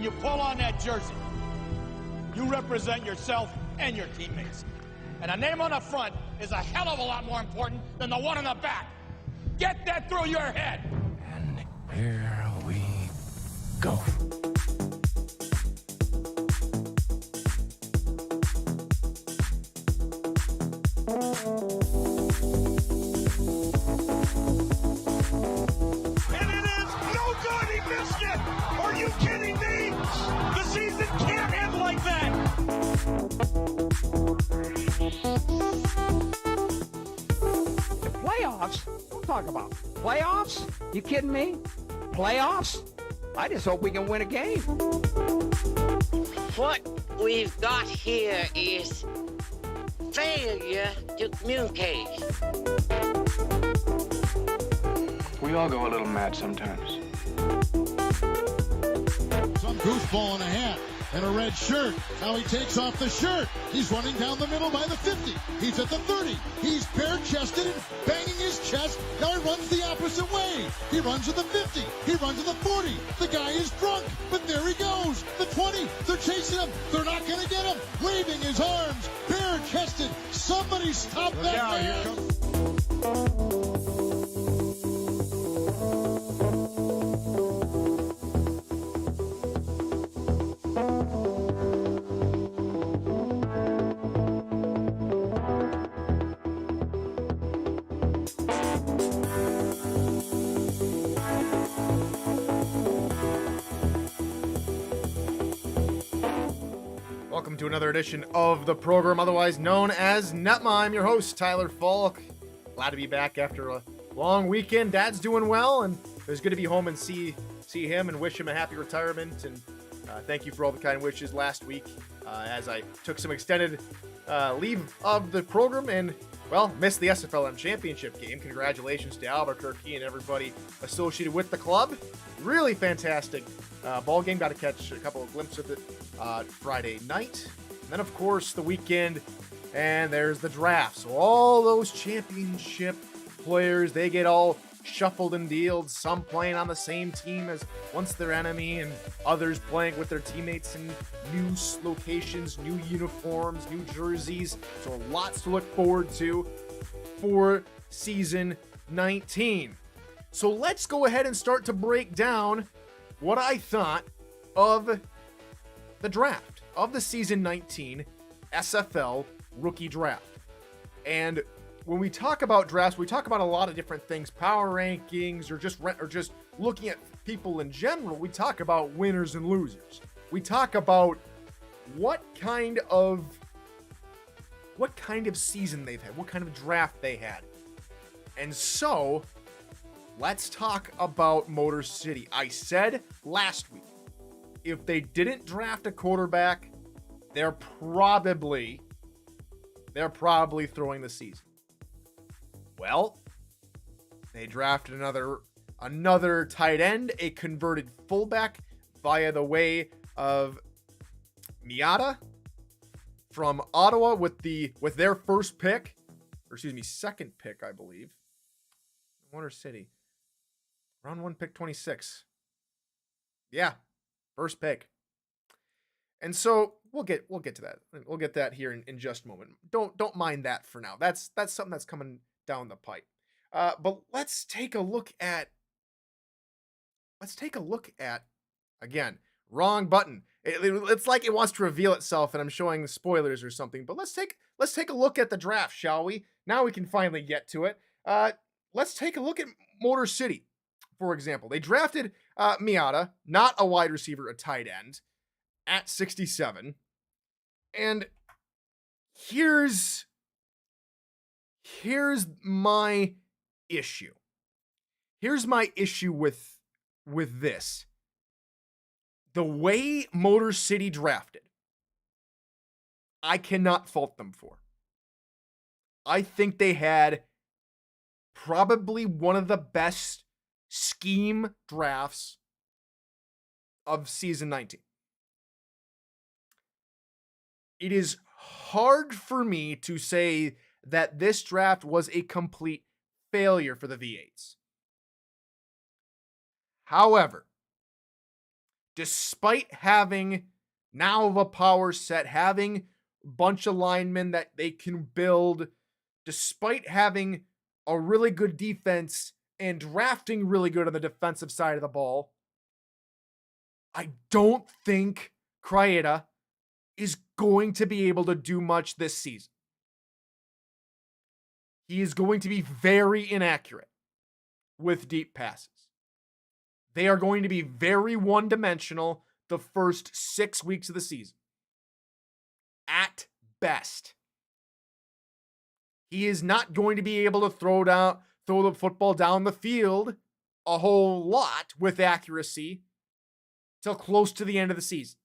When you pull on that jersey, you represent yourself and your teammates. And a name on the front is a hell of a lot more important than the one on the back. Get that through your head. And here we go. And it is no good. He missed it. Are you kidding me? The season can't end like that. Playoffs? Don't talk about playoffs. You kidding me? Playoffs? I just hope we can win a game. What we've got here is failure to communicate. We all go a little mad sometimes. Some goofball in a hat and a red shirt. Now he takes off the shirt. He's running down the middle by the 50. He's at the 30. He's bare-chested and banging his chest. Now he runs the opposite way. He runs to the 50. He runs to the 40. The guy is drunk, but there he goes. The 20. They're chasing him. They're not going to get him. Waving his arms. Bare-chested. Somebody stop that man. Welcome to another edition of the program, otherwise known as NETMA. I'm your host, Tyler Falk. Glad to be back after a long weekend. Dad's doing well, and it was good to be home and see him and wish him a happy retirement. And thank you for all the kind wishes last week as I took some extended leave of the program and, well, missed the SFL championship game. Congratulations to Albuquerque and everybody associated with the club. Really fantastic ball game. Got to catch a couple of glimpses of it Friday night. And then, of course, the weekend, and there's the draft. So all those championship players, they get all shuffled and dealed. Some playing on the same team as once their enemy, and others playing with their teammates in new locations, new uniforms, new jerseys. So lots to look forward to for season 19. So let's go ahead and start to break down what I thought of the draft, of the season 19 SFL rookie draft. And when we talk about drafts, we talk about a lot of different things, power rankings, or just looking at people in general. We talk about winners and losers. We talk about what kind of season they've had, what kind of draft they had. And so let's talk about Motor City. I said last week, if they didn't draft a quarterback, they're probably throwing the season. Well, they drafted another tight end, a converted fullback via the way of Miata from Ottawa with their first pick, or excuse me, second pick, I believe. Motor City. Round 1, pick 26. Yeah, first pick. And so we'll get to that. We'll get that here in just a moment. Don't mind that for now. That's something that's coming down the pipe. But let's take a look at again, wrong button. It's like it wants to reveal itself and I'm showing spoilers or something. But let's take a look at the draft, shall we? Now we can finally get to it. Let's take a look at Motor City. For example, they drafted Miata, not a wide receiver, a tight end, at 67. And here's my issue. Here's my issue with this. The way Motor City drafted, I cannot fault them for. I think they had probably one of the best scheme drafts of season 19. It is hard for me to say that this draft was a complete failure for the V8s. However, despite having now of a power set, having a bunch of linemen that they can build, despite having a really good defense and drafting really good on the defensive side of the ball, I don't think Craeta is going to be able to do much this season. He is going to be very inaccurate with deep passes. They are going to be very one-dimensional the first 6 weeks of the season. At best. He is not going to be able to throw the football down the field a whole lot with accuracy till close to the end of the season.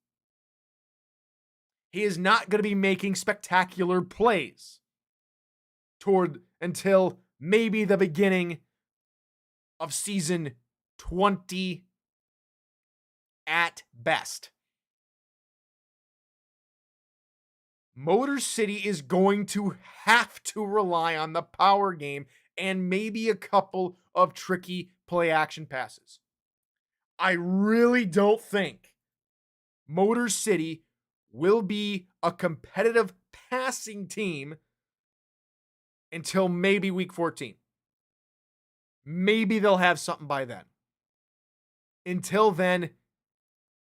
He is not going to be making spectacular plays until maybe the beginning of season 20 at best. Motor City is going to have to rely on the power game and maybe a couple of tricky play action passes. I really don't think Motor City will be a competitive passing team until maybe week 14. Maybe they'll have something by then. Until then,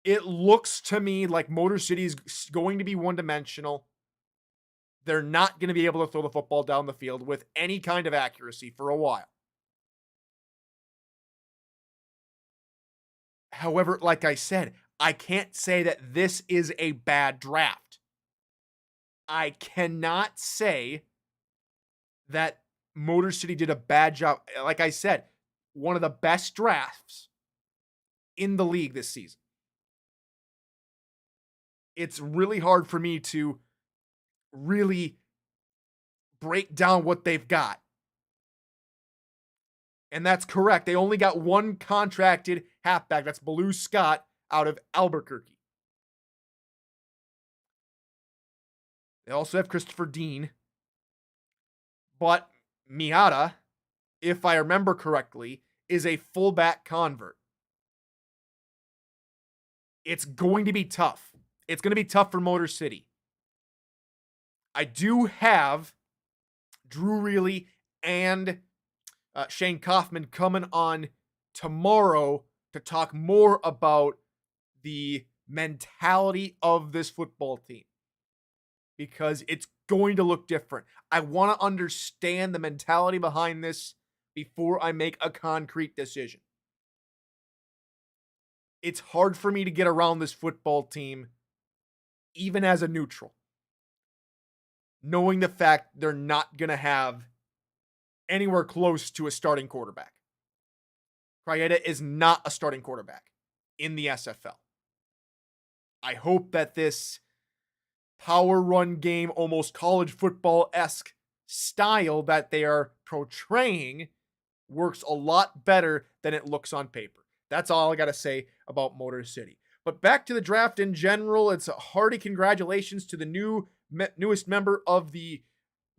it looks to me like Motor City is going to be one-dimensional. They're not going to be able to throw the football down the field with any kind of accuracy for a while. However, like I said, I can't say that this is a bad draft. I cannot say that Motor City did a bad job. Like I said, one of the best drafts in the league this season. It's really hard for me to really break down what they've got. And that's correct. They only got one contracted halfback. That's Baloo Scott out of Albuquerque. They also have Christopher Dean. But Miata, if I remember correctly, is a fullback convert. It's going to be tough. It's going to be tough for Motor City. I do have Drew Reilly and Shane Kaufman coming on tomorrow to talk more about the mentality of this football team, because it's going to look different. I want to understand the mentality behind this before I make a concrete decision. It's hard for me to get around this football team, even as a neutral, knowing the fact they're not going to have anywhere close to a starting quarterback. Craeta is not a starting quarterback in the SFL. I hope that this power run game, almost college football-esque style that they are portraying works a lot better than it looks on paper. That's all I got to say about Motor City. But back to the draft in general, it's a hearty congratulations to the newest member of the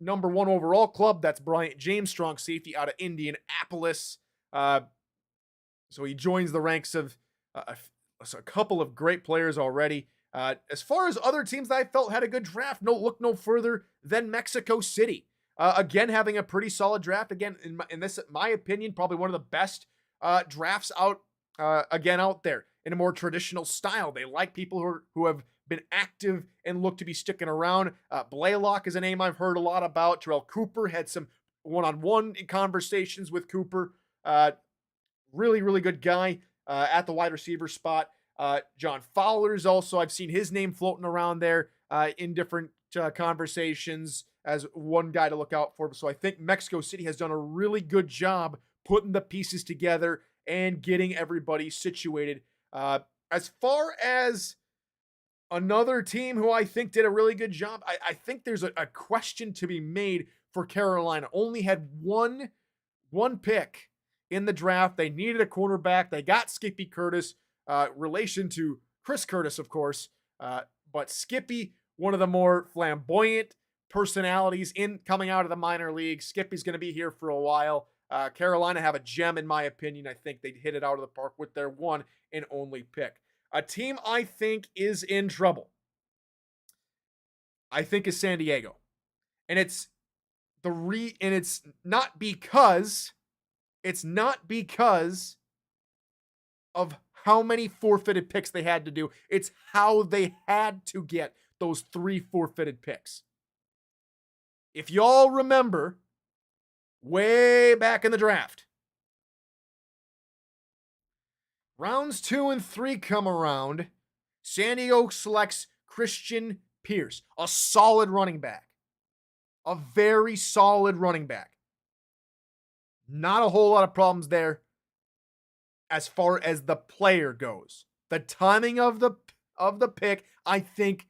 number 1 overall club. That's Bryant James, strong safety out of Indianapolis. So he joins the ranks of a couple of great players already. As far as other teams that I felt had a good draft, look no further than Mexico City. Again, having a pretty solid draft. Again, in my opinion, probably one of the best drafts out there in a more traditional style. They like people who have been active and look to be sticking around. Blaylock is a name I've heard a lot about. Terrell Cooper had some one-on-one conversations with Cooper. Really, really good guy at the wide receiver spot. John Fowler's also, I've seen his name floating around there in different conversations as one guy to look out for. So I think Mexico City has done a really good job putting the pieces together and getting everybody situated. As far as another team who I think did a really good job, I think there's a question to be made for Carolina. Only had one pick in the draft. They needed a quarterback. They got Skippy Curtis, relation to Chris Curtis, of course. But Skippy, one of the more flamboyant personalities coming out of the minor league. Skippy's going to be here for a while. Carolina have a gem, in my opinion. I think they hit it out of the park with their one and only pick. A team I think is in trouble, I think, is San Diego. And it's not because of how many forfeited picks they had to do. It's how they had to get those 3 forfeited picks. If y'all remember, way back in the draft, rounds 2 and 3 come around. San Diego selects Christian Pierce, a solid running back. A very solid running back. Not a whole lot of problems there as far as the player goes. The timing of the pick, I think,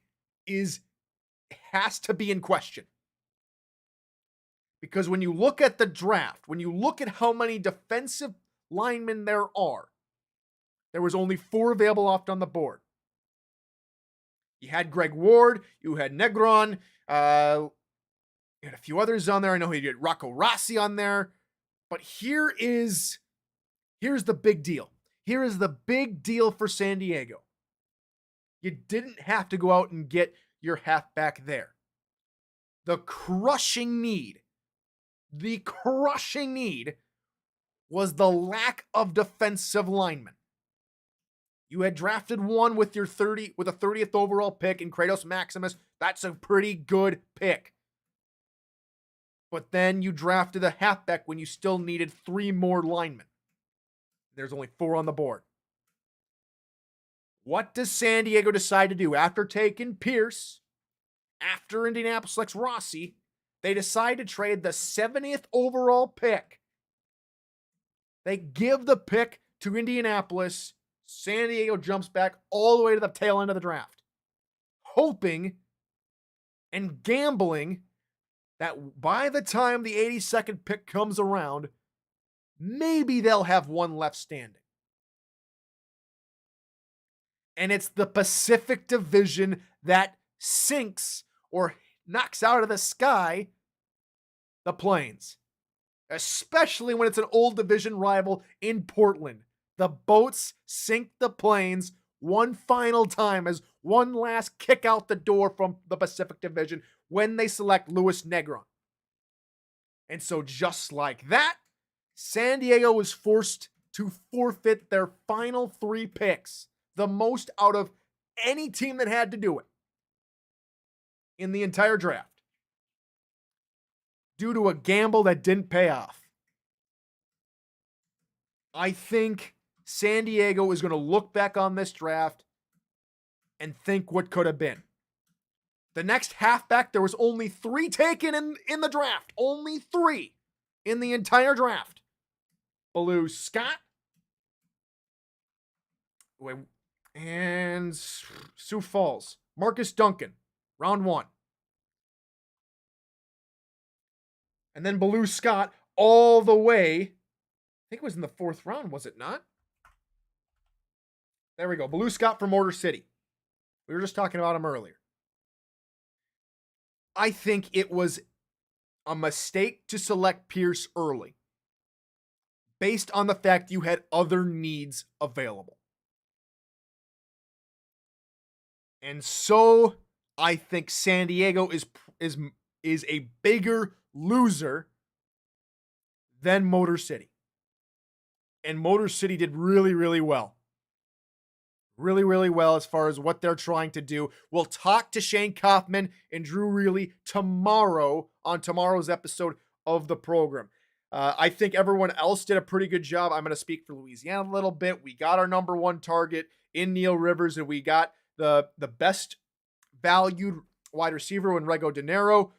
has to be in question. Because when you look at the draft, when you look at how many defensive linemen there was only 4 available off on the board. You had Greg Ward, you had Negron, you had a few others on there. I know you had Rocco Rossi on there. But here's the big deal. Here is the big deal for San Diego. You didn't have to go out and get your halfback there. The crushing need was the lack of defensive linemen. You had drafted one with a 30th overall pick in Kratos Maximus. That's a pretty good pick. But then you drafted a halfback when you still needed 3 more linemen. There's only 4 on the board. What does San Diego decide to do? After taking Pierce, after Indianapolis selects Rossi, they decide to trade the 70th overall pick. They give the pick to Indianapolis. San Diego jumps back all the way to the tail end of the draft, hoping and gambling that by the time the 82nd pick comes around, maybe they'll have one left standing. And it's the Pacific Division that sinks or knocks out of the sky the Plains, especially when it's an old division rival in Portland. The boats sink the Plains one final time as one last kick out the door from the Pacific Division when they select Louis Negron. And so just like that, San Diego was forced to forfeit their final 3 picks, the most out of any team that had to do it in the entire draft, due to a gamble that didn't pay off. I think San Diego is going to look back on this draft and think what could have been. The next halfback, there was only 3 taken in the draft. Only 3 in the entire draft. Baloo Scott and Sioux Falls. Marcus Duncan, round 1. And then Baloo Scott all the way, I think it was in the 4th round, was it not? There we go. Baloo Scott from Motor City. We were just talking about him earlier. I think it was a mistake to select Pierce early, based on the fact you had other needs available. And so I think San Diego is a bigger loser than Motor City. And Motor City did really, really well. Really, really well as far as what they're trying to do. We'll talk to Shane Kaufman and Drew Reilly tomorrow on tomorrow's episode of the program. I think everyone else did a pretty good job. I'm going to speak for Louisiana a little bit. We got our number 1 target in Neil Rivers, and we got the best valued wide receiver in Rego De Niro.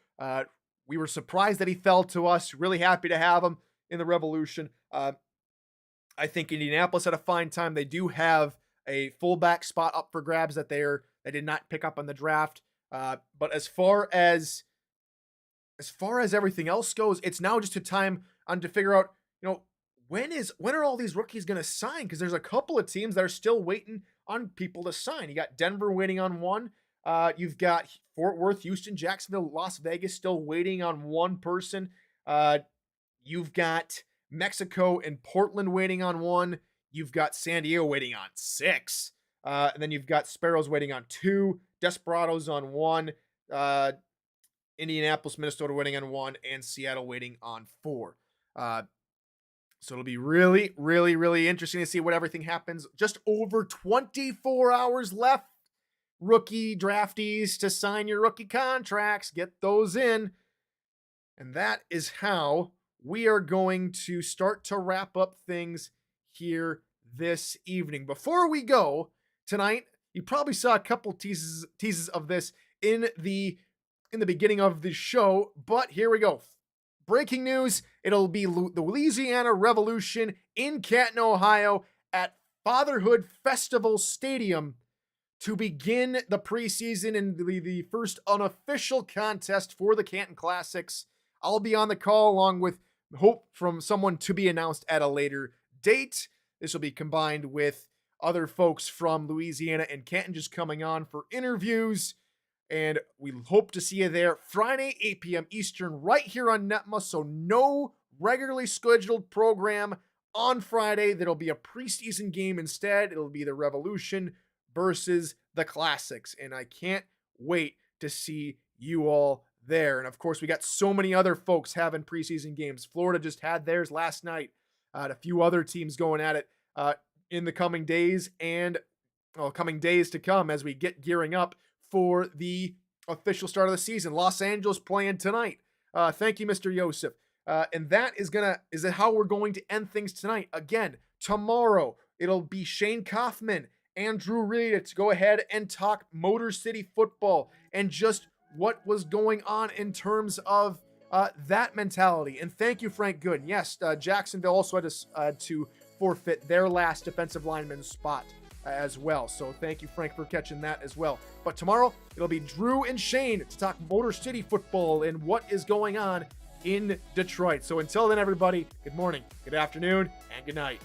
We were surprised that he fell to us. Really happy to have him in the Revolution. I think Indianapolis had a fine time. They do have a fullback spot up for grabs that they did not pick up on the draft. But as far as everything else goes, it's now just a time to figure out, when are all these rookies going to sign? Because there's a couple of teams that are still waiting on people to sign. You got Denver waiting on one. You've got Fort Worth, Houston, Jacksonville, Las Vegas still waiting on one person. You've got Mexico and Portland waiting on one. You've got San Diego waiting on 6. And then you've got Sparrows waiting on 2, Desperados on 1, Indianapolis, Minnesota waiting on 1, and Seattle waiting on 4. So it'll be really, really, really interesting to see what everything happens. Just over 24 hours left, rookie draftees, to sign your rookie contracts. Get those in. And that is how we are going to start to wrap up things here this evening. Before we go tonight, you probably saw a couple teases of this in the beginning of the show, but here we go. Breaking news, it'll be the Louisiana Revolution in Canton, Ohio at Fatherhood Festival Stadium to begin the preseason and the first unofficial contest for the Canton Classics. I'll be on the call along with hope from someone to be announced at a later date. This will be combined with other folks from Louisiana and Canton just coming on for interviews. And we hope to see you there Friday, 8 p.m. Eastern, right here on NETMA. So no regularly scheduled program on Friday. There'll be a preseason game instead. It'll be the Revolution versus the Classics. And I can't wait to see you all there. And of course, we got so many other folks having preseason games. Florida just had theirs last night. A few other teams going at it in the coming days and coming days to come as we get gearing up for the official start of the season. Los Angeles playing tonight. Thank you, Mr. Yosef. And that is how we're going to end things tonight. Again, tomorrow it'll be Shane Kaufman and Drew Rita to go ahead and talk Motor City football and just what was going on in terms of that mentality. And thank you, Frank Gooden. Yes, Jacksonville also had to forfeit their last defensive lineman spot as well. So thank you, Frank, for catching that as well. But tomorrow, it'll be Drew and Shane to talk Motor City football and what is going on in Detroit. So until then, everybody, good morning, good afternoon, and good night.